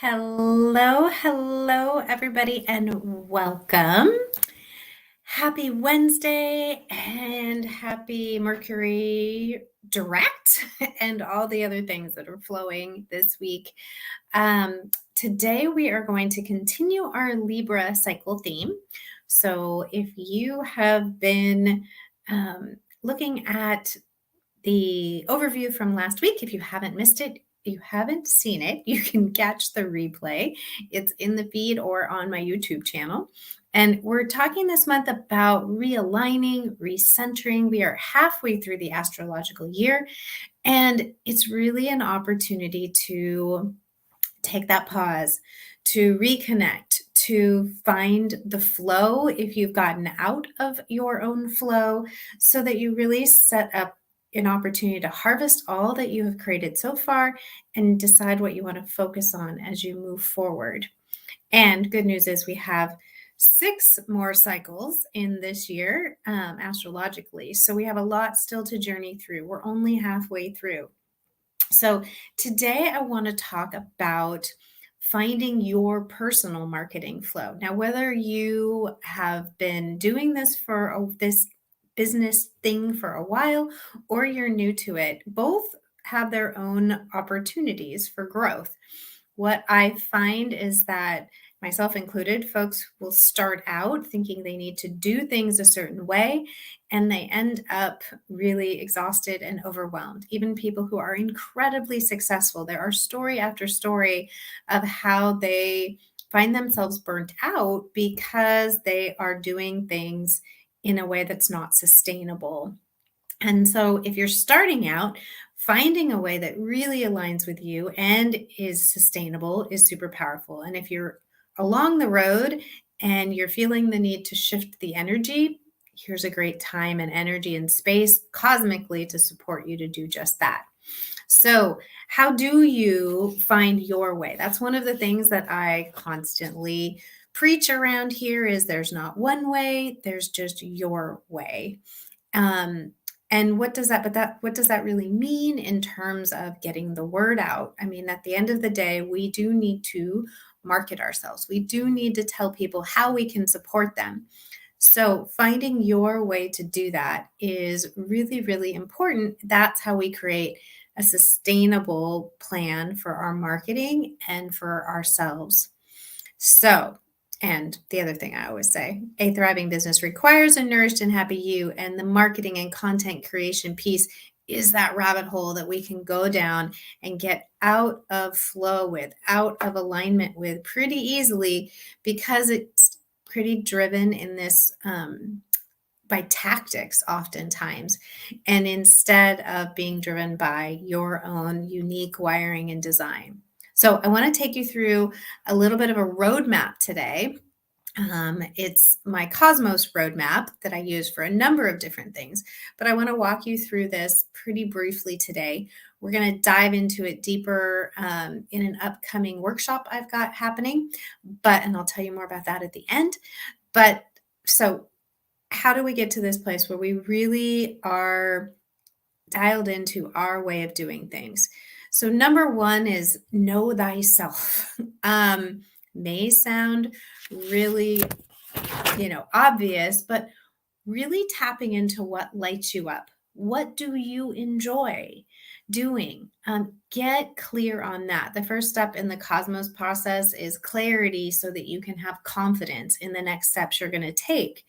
Hello, everybody, and welcome. Happy Wednesday and happy Mercury direct and all the other things that are flowing this week. Today, we are going to continue our Libra cycle theme. So, if you have been looking at the overview from last week, if you haven't missed it, you haven't seen it, you can catch the replay. It's in the feed or on my YouTube channel. And we're talking this month about realigning, recentering. We are halfway through the astrological year, and it's really an opportunity to take that pause, to reconnect, to find the flow if you've gotten out of your own flow, so that you really set up an opportunity to harvest all that you have created so far and decide what you want to focus on as you move forward. And good news is we have 6 more cycles in this year astrologically. So we have a lot still to journey through. We're only halfway through. So today I want to talk about finding your personal marketing flow. Now, whether you have been doing this for this business thing for a while or you're new to it, both have their own opportunities for growth. What I find is that, myself included, folks will start out thinking they need to do things a certain way, and they end up really exhausted and overwhelmed. Even people who are incredibly successful, there are story after story of how they find themselves burnt out because they are doing things in a way that's not sustainable. And so if you're starting out, finding a way that really aligns with you and is sustainable is super powerful. And if you're along the road and you're feeling the need to shift the energy, here's a great time and energy and space cosmically to support you to do just that. So, how do you find your way? That's one of the things that I constantly preach around here is there's not one way, there's just your way. And what does that really mean in terms of getting the word out? I mean, at the end of the day, we do need to market ourselves. We do need to tell people how we can support them. So finding your way to do that is really, really important. That's how we create a sustainable plan for our marketing and for ourselves. So, and the other thing I always say, a thriving business requires a nourished and happy you. And the marketing and content creation piece is that rabbit hole that we can go down and get out of flow with, out of alignment with pretty easily, because it's pretty driven in this by tactics oftentimes, and instead of being driven by your own unique wiring and design. So I want to take you through a little bit of a roadmap today. It's my Cosmos roadmap that I use for a number of different things, but I want to walk you through this pretty briefly today. We're going to dive into it deeper in an upcoming workshop I've got happening, and I'll tell you more about that at the end. But so how do we get to this place where we really are dialed into our way of doing things? So number one is know thyself. May sound really, obvious, but really tapping into what lights you up. What do you enjoy doing? Get clear on that. The first step in the Cosmos process is clarity so that you can have confidence in the next steps you're going to take.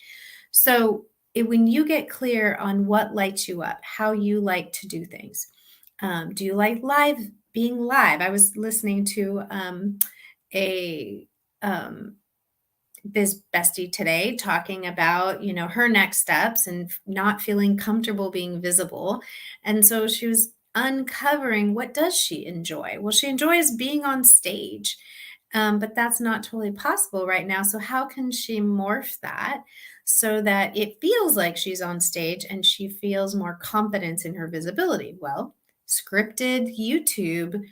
So when you get clear on what lights you up, how you like to do things, do you like being live? I was listening to a biz bestie today talking about, her next steps and not feeling comfortable being visible. And so she was uncovering, what does she enjoy? Well, she enjoys being on stage, but that's not totally possible right now. So how can she morph that so that it feels like she's on stage and she feels more confidence in her visibility? Well, scripted YouTube,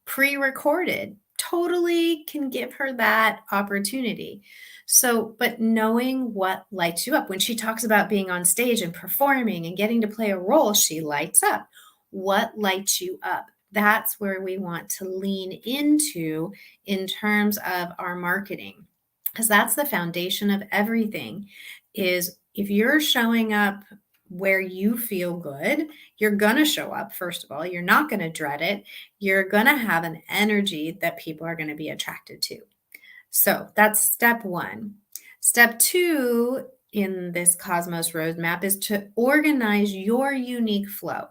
pre-recorded, totally can give her that opportunity. So, but knowing what lights you up. When she talks about being on stage and performing and getting to play a role, she lights up. What lights you up? That's where we want to lean into in terms of our marketing, because that's the foundation of everything. Is if you're showing up where you feel good, you're going to show up. First of all, you're not going to dread it. You're going to have an energy that people are going to be attracted to. So that's step one. Step two in this Cosmos roadmap is to organize your unique flow.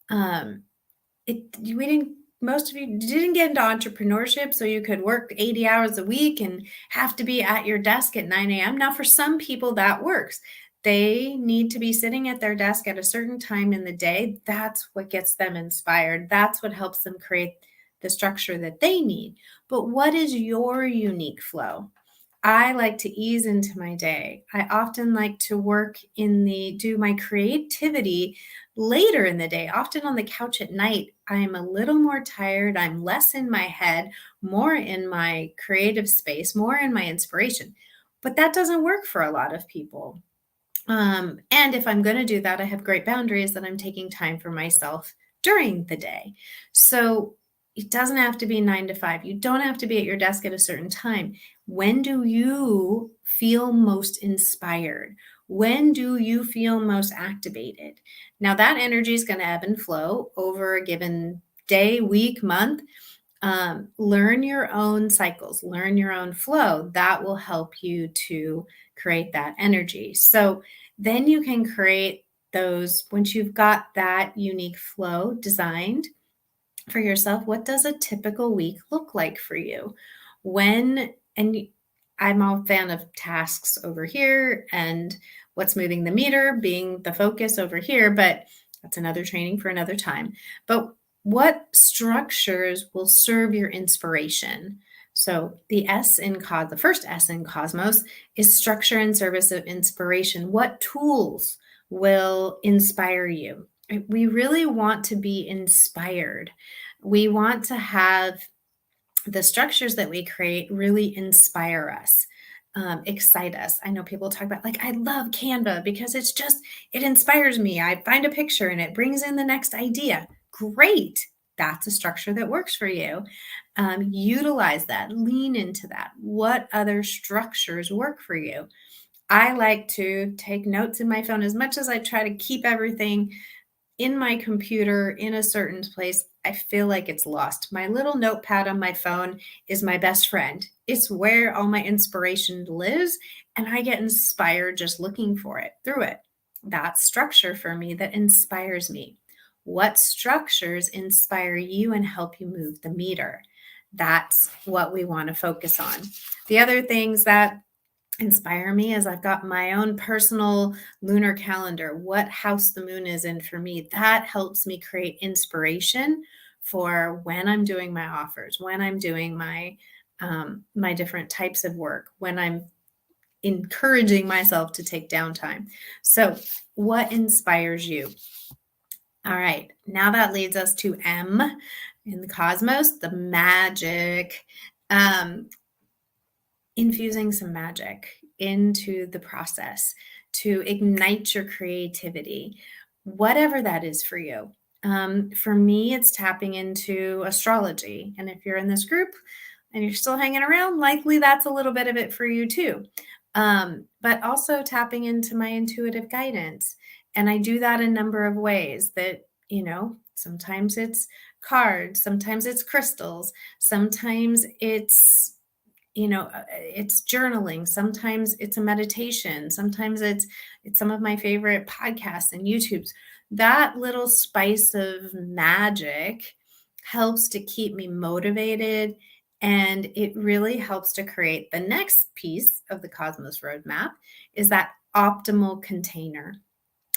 We didn't, most of you didn't get into entrepreneurship so you could work 80 hours a week and have to be at your desk at 9 a.m. Now, for some people, that works. They need to be sitting at their desk at a certain time in the day. That's what gets them inspired. That's what helps them create the structure that they need. But what is your unique flow? I like to ease into my day. I often like to do my creativity later in the day, often on the couch at night. I'm a little more tired. I'm less in my head, more in my creative space, more in my inspiration. But that doesn't work for a lot of people. And if I'm going to do that, I have great boundaries that I'm taking time for myself during the day. So it doesn't have to be 9 to 5. You don't have to be at your desk at a certain time. When do you feel most inspired? When do you feel most activated? Now, that energy is going to ebb and flow over a given day, week, month. Learn your own cycles, learn your own flow. That will help you to create that energy. So then you can create those, once you've got that unique flow designed for yourself, what does a typical week look like for you? I'm a fan of tasks over here and what's moving the meter being the focus over here, but that's another training for another time. But what structures will serve your inspiration? So the first S in Cosmos is structure and service of inspiration. What tools will inspire you? We really want to be inspired. We want to have the structures that we create really inspire us, excite us. I know people talk about, like, I love Canva because it inspires me. I find a picture and it brings in the next idea. Great. That's a structure that works for you. Utilize that, lean into that. What other structures work for you? I like to take notes in my phone. As much as I try to keep everything in my computer in a certain place, I feel like it's lost. My little notepad on my phone is my best friend. It's where all my inspiration lives, and I get inspired just looking for it through it. That's structure for me that inspires me. What structures inspire you and help you move the meter? That's what we want to focus on. The other things that inspire me is I've got my own personal lunar calendar, what house the moon is in for me. That helps me create inspiration for when I'm doing my offers, when I'm doing my different types of work, when I'm encouraging myself to take downtime. So what inspires you? All right, now that leads us to M in the Cosmos, the magic. Infusing some magic into the process to ignite your creativity, whatever that is for you. For me, it's tapping into astrology. And if you're in this group and you're still hanging around, likely that's a little bit of it for you too. But also tapping into my intuitive guidance. And I do that a number of ways that, sometimes it's cards, sometimes it's crystals, sometimes it's it's journaling. Sometimes it's a meditation. Sometimes it's some of my favorite podcasts and YouTubes. That little spice of magic helps to keep me motivated, and it really helps to create the next piece of the Cosmos roadmap is that optimal container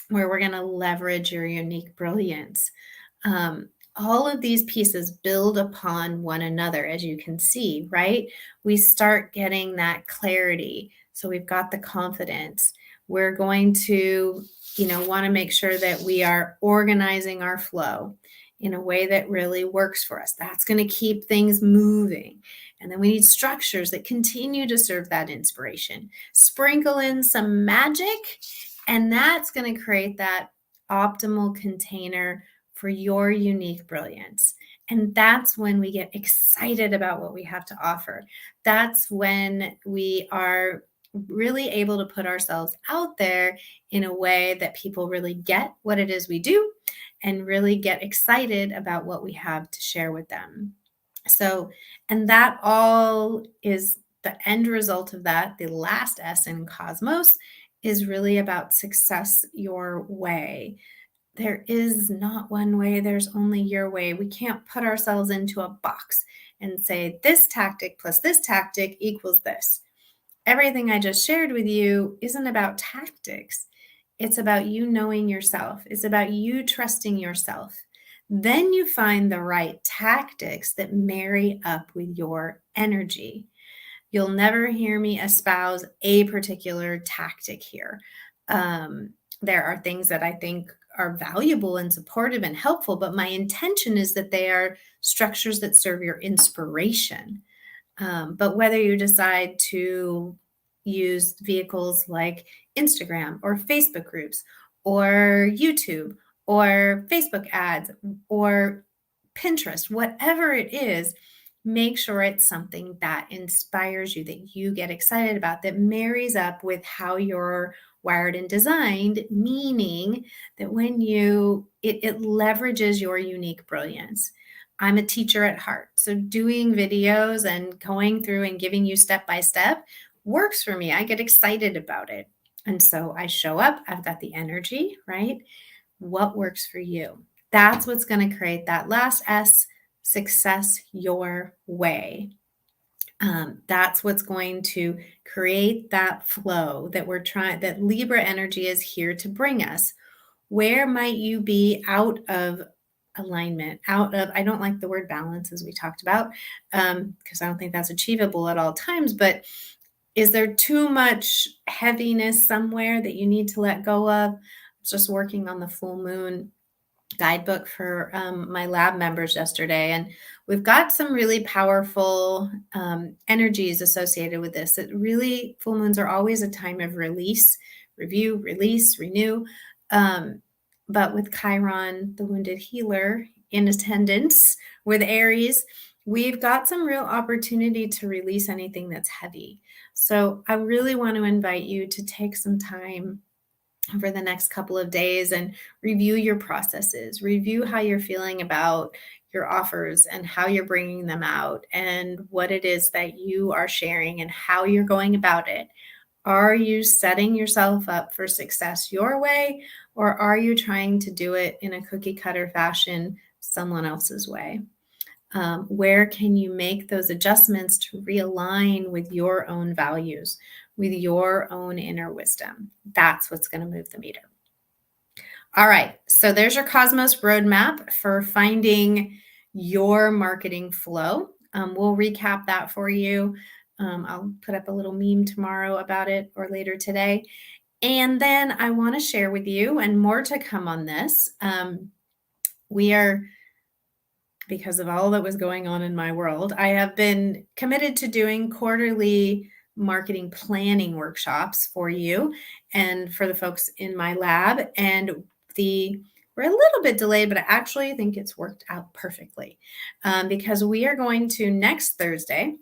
where we're going to leverage your unique brilliance. All of these pieces build upon one another, as you can see, right? We start getting that clarity. So we've got the confidence. We're going to, want to make sure that we are organizing our flow in a way that really works for us. That's going to keep things moving. And then we need structures that continue to serve that inspiration. Sprinkle in some magic, and that's going to create that optimal container for your unique brilliance. And that's when we get excited about what we have to offer. That's when we are really able to put ourselves out there in a way that people really get what it is we do and really get excited about what we have to share with them. So, and that all is the end result of that. The last S in Cosmos is really about success your way. There is not one way, there's only your way. We can't put ourselves into a box and say this tactic plus this tactic equals this. Everything I just shared with you isn't about tactics. It's about you knowing yourself. It's about you trusting yourself. Then you find the right tactics that marry up with your energy. You'll never hear me espouse a particular tactic here. There are things that I think are valuable and supportive and helpful, but my intention is that they are structures that serve your inspiration. But whether you decide to use vehicles like Instagram or Facebook groups or YouTube or Facebook ads or Pinterest, whatever it is, make sure it's something that inspires you, that you get excited about, that marries up with how you're wired and designed, meaning that when it leverages your unique brilliance. I'm a teacher at heart. So doing videos and going through and giving you step by step works for me. I get excited about it. And so I show up, I've got the energy, right? What works for you? That's what's going to create that last S, success your way. That's what's going to create that flow that that Libra energy is here to bring us. Where might you be out of alignment, I don't like the word balance as we talked about, because I don't think that's achievable at all times, but is there too much heaviness somewhere that you need to let go of? Just working on the full moon guidebook for my lab members yesterday, and we've got some really powerful energies associated with this. That really, full moons are always a time of release, review, release, renew. But with Chiron, the wounded healer, in attendance with Aries, we've got some real opportunity to release anything that's heavy. So I really want to invite you to take some time over the next couple of days and review your processes, review how you're feeling about your offers and how you're bringing them out and what it is that you are sharing and how you're going about it. Are you setting yourself up for success your way, or are you trying to do it in a cookie cutter fashion, someone else's way? Where can you make those adjustments to realign with your own values, with your own inner wisdom? That's what's going to move the meter. All right. So there's your Cosmos roadmap for finding your marketing flow. We'll recap that for you. I'll put up a little meme tomorrow about it or later today. And then I want to share with you, and more to come on this. We are, because of all that was going on in my world, I have been committed to doing quarterly marketing planning workshops for you and for the folks in my lab. And we're a little bit delayed, but I actually think it's worked out perfectly, because we are going to next Thursday.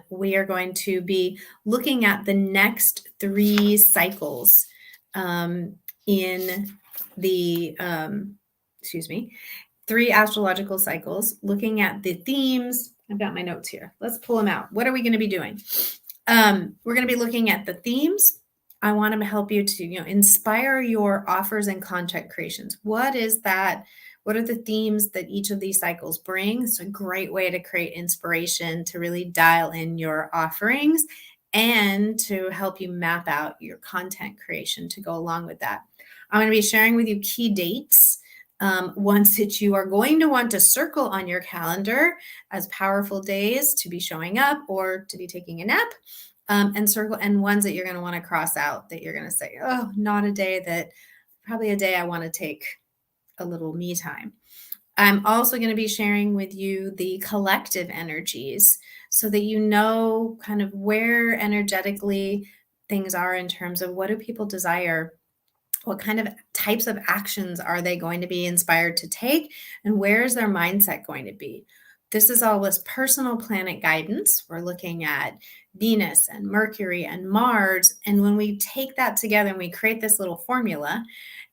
We are going to be looking at the next 3 cycles in the, 3 astrological cycles, looking at the themes. I've got my notes here. Let's pull them out. What are we going to be doing? We're going to be looking at the themes. I want to help you to, inspire your offers and content creations. What is that? What are the themes that each of these cycles bring? It's a great way to create inspiration, to really dial in your offerings, and to help you map out your content creation to go along with that. I'm going to be sharing with you key dates, ones that you are going to want to circle on your calendar as powerful days to be showing up or to be taking a nap, and ones that you're going to want to cross out, that you're going to say, oh, not a day, probably a day I want to take a little me time. I'm also going to be sharing with you the collective energies so that you know kind of where energetically things are in terms of what do people desire, What kind of types of actions are they going to be inspired to take? And where is their mindset going to be? This is all this personal planet guidance. We're looking at Venus and Mercury and Mars. And when we take that together and we create this little formula,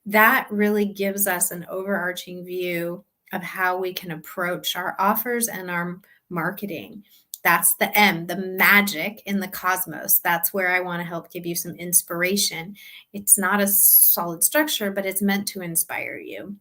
that really gives us an overarching view of how we can approach our offers and our marketing. That's the M, the magic in the cosmos. That's where I want to help give you some inspiration. It's not a solid structure, but it's meant to inspire you.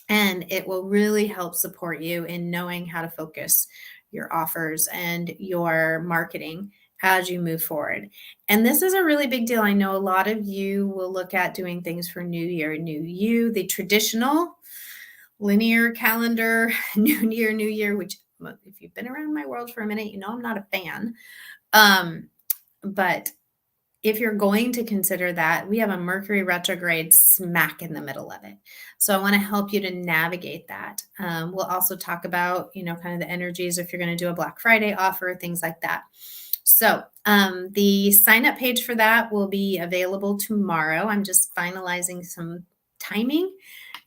And it will really help support you in knowing how to focus your offers and your marketing as you move forward. And this is a really big deal. I know a lot of you will look at doing things for New Year, New You, the traditional linear calendar, New Year, which if you've been around my world for a minute, you know I'm not a fan. But if you're going to consider that, we have a Mercury retrograde smack in the middle of it. So I want to help you to navigate that. We'll also talk about, kind of the energies if you're going to do a Black Friday offer, things like that. So the sign up page for that will be available tomorrow. I'm just finalizing some timing,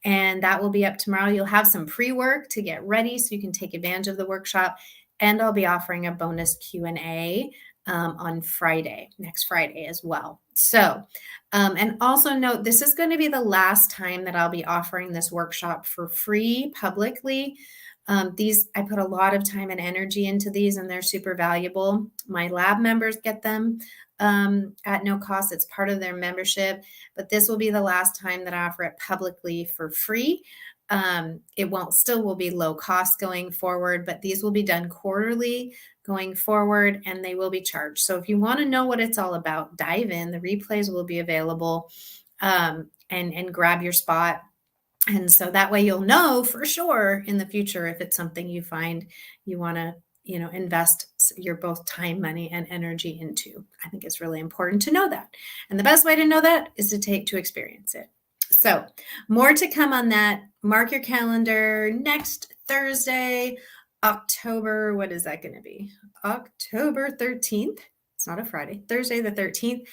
and that will be up tomorrow. You'll have some pre-work to get ready so you can take advantage of the workshop. And I'll be offering a bonus Q&A on Friday, next Friday as well. So, and also note, this is going to be the last time that I'll be offering this workshop for free publicly. I put a lot of time and energy into these, and they're super valuable. My lab members get them at no cost. It's part of their membership, but this will be the last time that I offer it publicly for free. It will be low cost going forward, but these will be done quarterly going forward, and they will be charged. So if you want to know what it's all about, dive in. The replays will be available, and grab your spot. And so that way you'll know for sure in the future if it's something you find you want to, invest your both time, money, and energy into. I think it's really important to know that. And the best way to know that is to experience it. So more to come on that. Mark your calendar next Thursday, October, what is that going to be? October 13th. It's not a Friday, Thursday the 13th.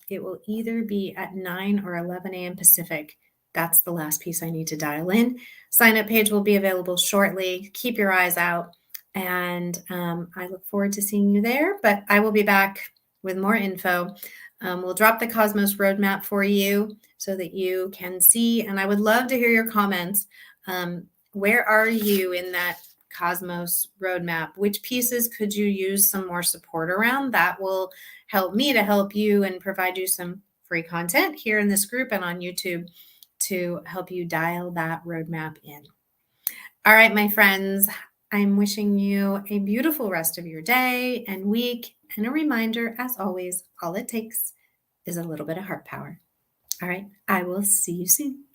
It will either be at 9 or 11 a.m. Pacific. That's the last piece I need to dial in. Sign up page will be available shortly. Keep your eyes out. And I look forward to seeing you there, but I will be back with more info. We'll drop the Cosmos roadmap for you so that you can see. And I would love to hear your comments. Where are you in that Cosmos roadmap? Which pieces could you use some more support around? That will help me to help you and provide you some free content here in this group and on YouTube to help you dial that roadmap in. All right, my friends, I'm wishing you a beautiful rest of your day and week. And a reminder, as always, all it takes is a little bit of heart power. All right, I will see you soon.